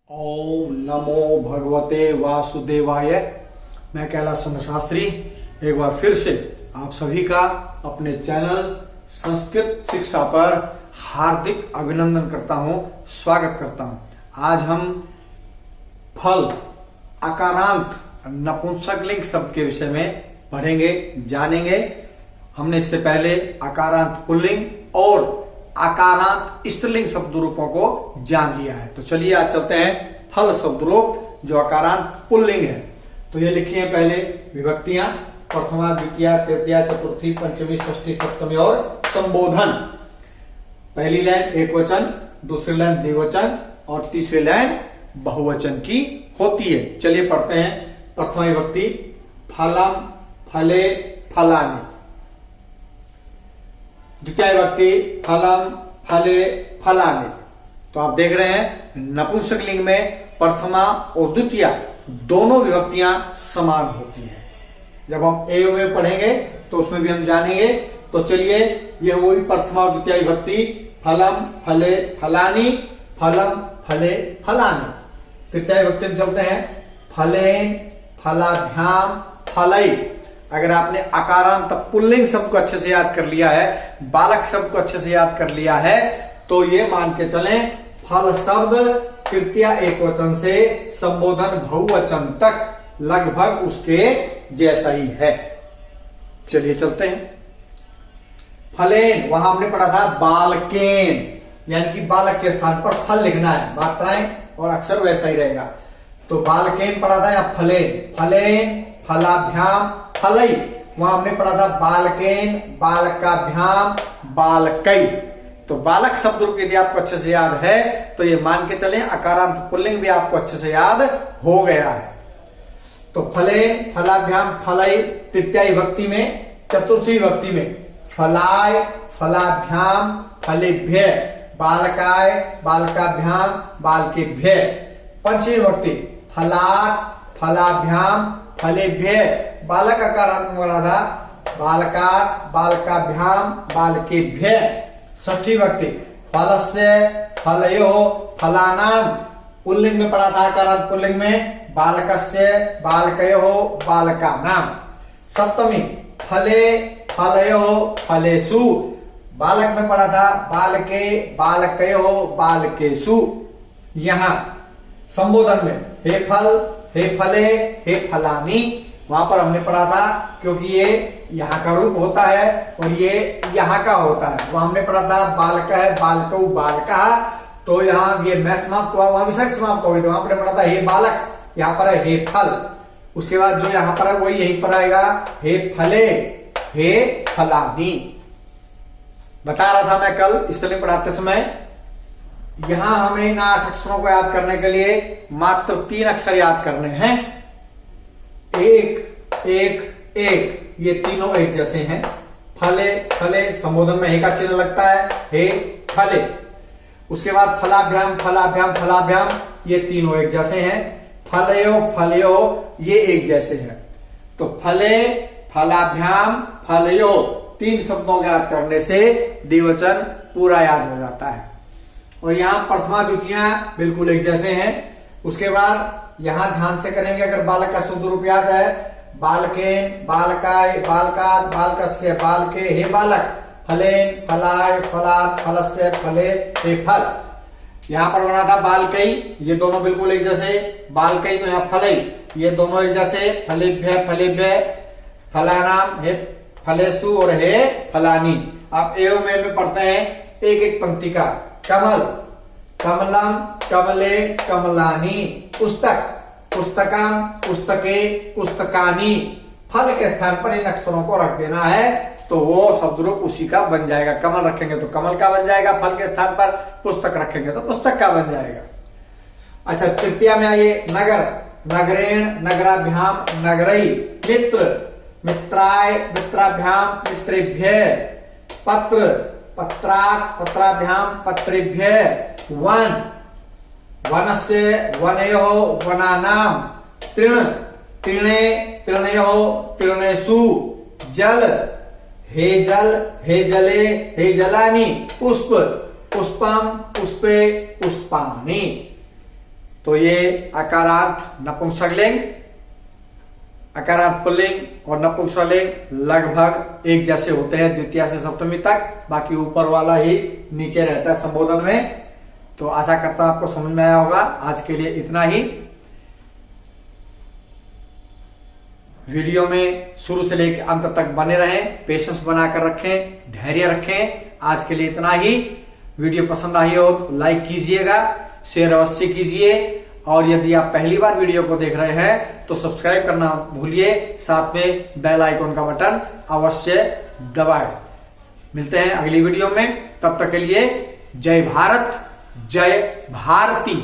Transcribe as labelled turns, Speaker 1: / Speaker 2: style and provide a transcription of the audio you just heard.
Speaker 1: ओम नमो भगवते वासुदेवाय। मैं कैलाश चंद्र शास्त्री एक बार फिर से आप सभी का अपने चैनल संस्कृत शिक्षा पर हार्दिक अभिनंदन करता हूं, स्वागत करता हूं। आज हम फल आकारांत नपुंसकलिंग शब्द के विषय में पढ़ेंगे, जानेंगे। हमने इससे पहले आकारांत पुल्लिंग और आकारांत स्त्रीलिंग शब्द रूपों को जान लिया है। तो चलिए आज चलते हैं फल शब्द रूप जो आकारांत पुल्लिंग है। तो ये लिखी है पहले विभक्तियां, प्रथमा, द्वितीया, तृतीया, चतुर्थी, पंचमी, षष्ठी, सप्तमी और संबोधन। पहली लाइन एक वचन, दूसरी लाइन द्विवचन और तीसरी लाइन बहुवचन की होती है। चलिए पढ़ते हैं। प्रथमा विभक्ति फलम, फले, फलानि। द्वितीय विभक्ति फलम, फले, फलानि। तो आप देख रहे हैं नपुंसकलिंग में प्रथमा और द्वितीया दोनों विभक्तियां समान होती हैं। जब हम एवं में पढ़ेंगे तो उसमें भी हम जानेंगे। तो चलिए ये वही प्रथमा और द्वितीय विभक्ति फलम, फले, फलानि, फलम, फले, फलानि। तृतीय विभक्ति में चलते हैं फलेन, फलाभ्याम, फलई। अगर आपने आकारांत पुल्लिंग शब्द को अच्छे से याद कर लिया है, बालक शब्द को अच्छे से याद कर लिया है, तो ये मान के चलें फल शब्द तृतीया एक वचन से संबोधन बहुवचन तक लगभग उसके जैसा ही है। चलिए चलते हैं। फलेन वहां हमने पढ़ा था बालकेन, यानी कि बालक के स्थान पर फल लिखना है, मात्राएं और अक्षर वैसा ही रहेगा। तो बालकेन पढ़ा था या फलेन, फलेन, फलाभ्याम, फलई। वहां हमने पढ़ा था बालकेन, बालकाभ्याम, बालकई। तो बालक शब्द रूप यदि आपको अच्छे से याद है तो ये मान के चलें आकारांत पुल्लिंग भी आपको अच्छे से याद हो गया है। तो फलेन, फलाभ्याम, फलई तृतीय विभक्ति में। चतुर्थी विभक्ति में फलाय, फलाभ्याम, फलेभ्य, बालकाय, बालकाभ्याम, बालकेभ्य। पंचमी विभक्ति फलात्, फलाभ्याम, फलेभ्य, बालक आकारांत में पढ़ा था बालकात्, बालकाभ्याम, बालकेभ्य। षष्ठी विभक्ति फलस्य, फलयो, फलानाम। पुल्लिंग में पढ़ा था आकारांत पुल्लिंग में बालकस्य, बालकयो, बालकानाम। सप्तमी फले, फलयो, फलेषु। बालक में पढ़ा था बालके, बालकयो, बालकेषु। यहां संबोधन में हे फल, हे फले, हे फलानि। वहां पर हमने पढ़ा था क्योंकि ये यहाँ का रूप होता है और ये यहाँ का होता है। वहां हमने पढ़ा था बालक है, बालकऊ, बालका। तो यहाँ ये मैं समाप्त हुआ, वहां विसर्ग समाप्त हो गई। तो वहां पर पढ़ा था हे बालक, यहाँ पर है हे फल। उसके बाद जो यहाँ पर है वही यहीं पर आएगा हे फले, हे फलानि। बता रहा था मैं कल स्त्रीलिंग पढ़ाते समय, यहां हमें इन 8 अक्षरों को याद करने के लिए मात्र 3 अक्षर याद करने हैं। एक, एक, एक, ये तीनों एक जैसे हैं। फले, फले संबोधन में हे का चिन्ह लगता है, हे फले। उसके बाद फलाभ्याम, फलाभ्याम, फलाभ्याम, ये तीनों एक जैसे हैं। फलयो, फलयो, ये एक जैसे हैं। तो फले, फलाभ्याम, फलयो 3 शब्दों को याद करने से द्विवचन पूरा याद हो जाता है। और यहां प्रथमा द्वितीया बिल्कुल एक जैसे हैं। उसके बाद यहां ध्यान से करेंगे, अगर बालक का शुद्ध रूप याद है बालकेन, बालकाय, बालकात्, बालकस्य, बालके, हे बालक, फलेन, फलाय, फलात्, फलस्य, फले, हे फल। यहां पर बना था बालकई, ये दोनों बिल्कुल एक जैसे। बालकई तो यहाँ फलई, ये दोनों एक जैसे। फलेभ्य, फलेभ्य, फलानाम, हे फलेषु और हे फलानि। आप एवं में पढ़ते हैं एक एक पंक्ति का। कमल, कमलम, कमले, कमलानि। पुस्तक, पुस्तकम, पुस्तके, पुस्तकानि। फल के स्थान पर इन अक्षरों को रख देना है तो वो शब्द रूप उसी का बन जाएगा। कमल रखेंगे तो कमल का बन जाएगा फल के स्थान पर, पुस्तक रखेंगे तो पुस्तक का बन जाएगा। अच्छा तृतीया में आइए नगर, नगरेण, नगराभ्याम, नगरई। मित्र, मित्राय, मित्राभ्याम, मित्रेभ्य। पत्र, पत्रात्, पत्राभ्याम, पत्रेभ्य। वन, वनस्य, वनयो, वनानाम। तृण, तृणे, तृणयो, तृणेषु। जल, हे जल, हे जले, हे जलानि। पुष्प, पुष्पम, पुष्पे, पुष्पानि। तो ये अकारांत नपुंसकलिंग, अकारांत पुल्लिंग और नपुंसकलिंग लगभग एक जैसे होते हैं द्वितीया से सप्तमी तक, बाकी ऊपर वाला ही नीचे रहता है संबोधन में। तो आशा करता हूं आपको समझ में आया होगा। आज के लिए इतना ही। वीडियो में शुरू से लेकर अंत तक बने रहें, पेशेंस बनाकर रखें, धैर्य रखें। आज के लिए इतना ही। वीडियो पसंद आई हो तो लाइक कीजिएगा, शेयर अवश्य कीजिए, और यदि आप पहली बार वीडियो को देख रहे हैं तो सब्सक्राइब करना भूलिए, साथ में बेल आइकन का बटन अवश्य दबाएं। मिलते हैं अगली वीडियो में, तब तक के लिए जय भारत, जय भारती।